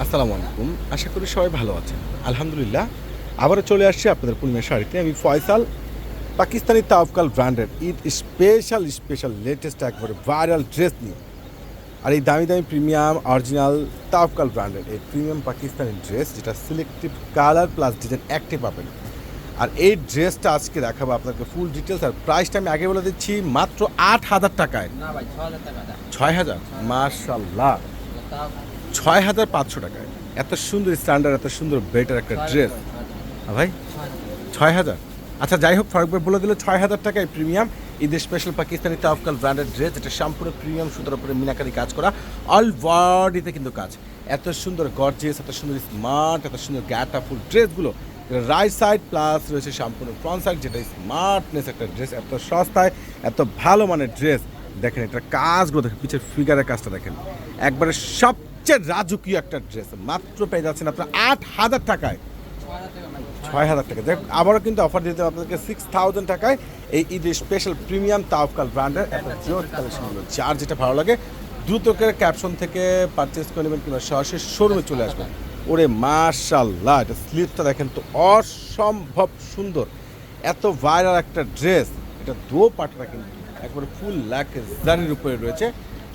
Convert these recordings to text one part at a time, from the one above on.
আসসালামু আলাইকুম। আশা করি সবাই ভালো আছেন। আলহামদুলিল্লাহ আবারও চলে আসছি আপনাদের পূর্ণিমা শাড়িতে। আমি ফয়সাল। পাকিস্তানি তাওয়াক্কাল ব্র্যান্ডের ঈদ স্পেশাল লেটেস্ট একবারে ভাইরাল ড্রেস নিয়ে। আর এই দামি দামি প্রিমিয়াম অরিজিনাল তাওয়াক্কাল ব্র্যান্ডের এই প্রিমিয়াম পাকিস্তানি ড্রেস, যেটা সিলেক্টিভ কালার প্লাস ডিজাইন একটি পাবেন। আর এই ড্রেসটা আজকে দেখাবো আপনাকে ফুল ডিটেলস। আর প্রাইসটা আমি আগে বলে দিচ্ছি, মাত্র ৮,০০০ টাকায়। না ভাই ৬,০০০ টাকা দাম। ৬,০০০, মাশাআল্লাহ, ৬,৫০০ টাকায় এত সুন্দর স্ট্যান্ডার্ড, এত সুন্দর বেটার একটা ড্রেস। ভাই ৬,০০০, আচ্ছা যাই হোক, ফারুক ভাই বলে দিল ৬,০০০ টাকায় প্রিমিয়াম ঈদের স্পেশাল পাকিস্তানি তাওয়াক্কাল ব্র্যান্ডেড ড্রেস। এটা সম্পূর্ণ প্রিমিয়াম সুতার উপরে মিনাকারি কাজ করা, অল বডিতে কিন্তু কাজ। এত সুন্দর গর্জিয়াস, এত সুন্দর স্মার্ট, এত সুন্দর গ্যাটা ফুল ড্রেসগুলো রাইট সাইড প্লাস রয়েছে সম্পূর্ণ ফ্রন্ট সাইড, যেটা স্মার্টনেস একটা ড্রেস, এত সস্তায় এত ভালো মানের ড্রেস। দেখেন এটার কাজগুলো দেখেন, পিছের ফিগারের কাজটা দেখেন, একবারে সবচেয়ে রাজকীয় একটা ড্রেস। মাত্র পেয়ে যাচ্ছেন আপনার ৮,০০০ টাকায়। ৬,০০০ টাকা। দেখ আবারও কিন্তু অফার দিতে আপনাদেরকে 6,০০০ টাকায় এই ঈদের স্পেশাল প্রিমিয়াম তাওয়াক্কাল ব্র্যান্ডের এত জোর কালেকশনগুলো। যার যেটা ভালো লাগে দ্রুত করে ক্যাপশন থেকে পারচেস করে নেবেন কিংবা সরাসরি শোরুমে চলে আসবেন। ওরে মাশাআল্লাহ, এটা স্লিপটা দেখেন তো অসম্ভব সুন্দর, এত ভাইরাল একটা ড্রেস। এটা দোপাট্টাটা কিন্তু একবারে ফুল ল্যাক জারির উপরে রয়েছে,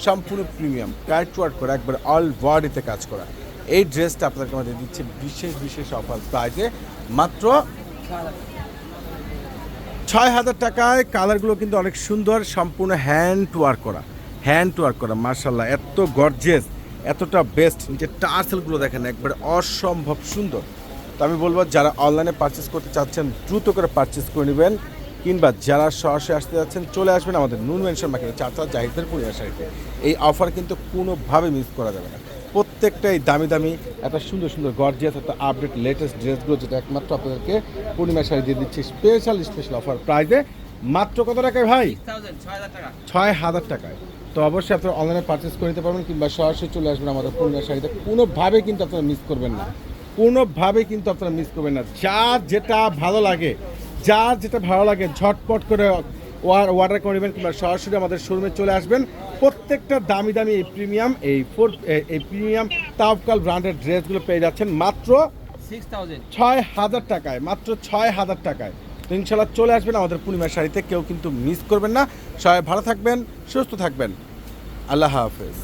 সম্পূর্ণ প্রিমিয়াম টাইট ওয়ার্ক করা, একবারে অল বডিতে কাজ করা। এই ড্রেসটা আপনাদেরকে আমাদের দিচ্ছে বিশেষ অফার প্রাইসে মাত্র ৬,০০০ টাকায়। কালারগুলো কিন্তু অনেক সুন্দর, সম্পূর্ণ হ্যান্ড ওয়ার্ক করা মার্শাল্লাহ, এত গর্জিয়াস, এতটা বেস্ট। নিচে টার্সেলগুলো দেখেন একবারে অসম্ভব সুন্দর। তো আমি বলবো যারা অনলাইনে পারচেস করতে চাচ্ছেন দ্রুত করে পারচেস করে নেবেন, কিংবা যারা সরাসরি আসতে যাচ্ছেন চলে আসবেন আমাদের নুন মেনশন মার্কেটে ৪ জাহিদের পূর্ণিমা শাড়িতে। এই অফার কিন্তু কোনোভাবে মিস করা যাবে না। প্রত্যেকটাই দামি এত সুন্দর গর্জিয়াস, এত আপডেট লেটেস্ট ড্রেসগুলো, যেটা একমাত্র আপনাদেরকে পূর্ণিমা শাড়ি দিয়ে দিচ্ছি স্পেশাল অফার প্রাইসে মাত্র কত টাকায় ভাই? ৬,০০০ টাকায়। তো অবশ্যই আপনারা অনলাইনে পারচেস করে নিতে পারবেন, কিংবা সরাসরি চলে আসবেন আমাদের পূর্ণিমা শাড়িতে। কোনোভাবেই কিন্তু আপনারা মিস করবেন না, যার যেটা ভালো লাগে ঝটপট করে অর্ডার করে নেবেন, কিংবা সরাসরি আমাদের শোরুমে চলে আসবেন। প্রত্যেকটা দামি এই প্রিমিয়াম তাওয়াক্কাল ব্র্যান্ডের ড্রেসগুলো পেয়ে যাচ্ছেন মাত্র ৬,০০০ টাকায়, মাত্র ৬,০০০ টাকায়। তো ইনশাল্লাহ চলে আসবেন আমাদের পূর্ণিমা শাড়িতে, কেউ কিন্তু মিস করবেন না। সবাই ভালো থাকবেন, সুস্থ থাকবেন, আল্লাহ হাফেজ।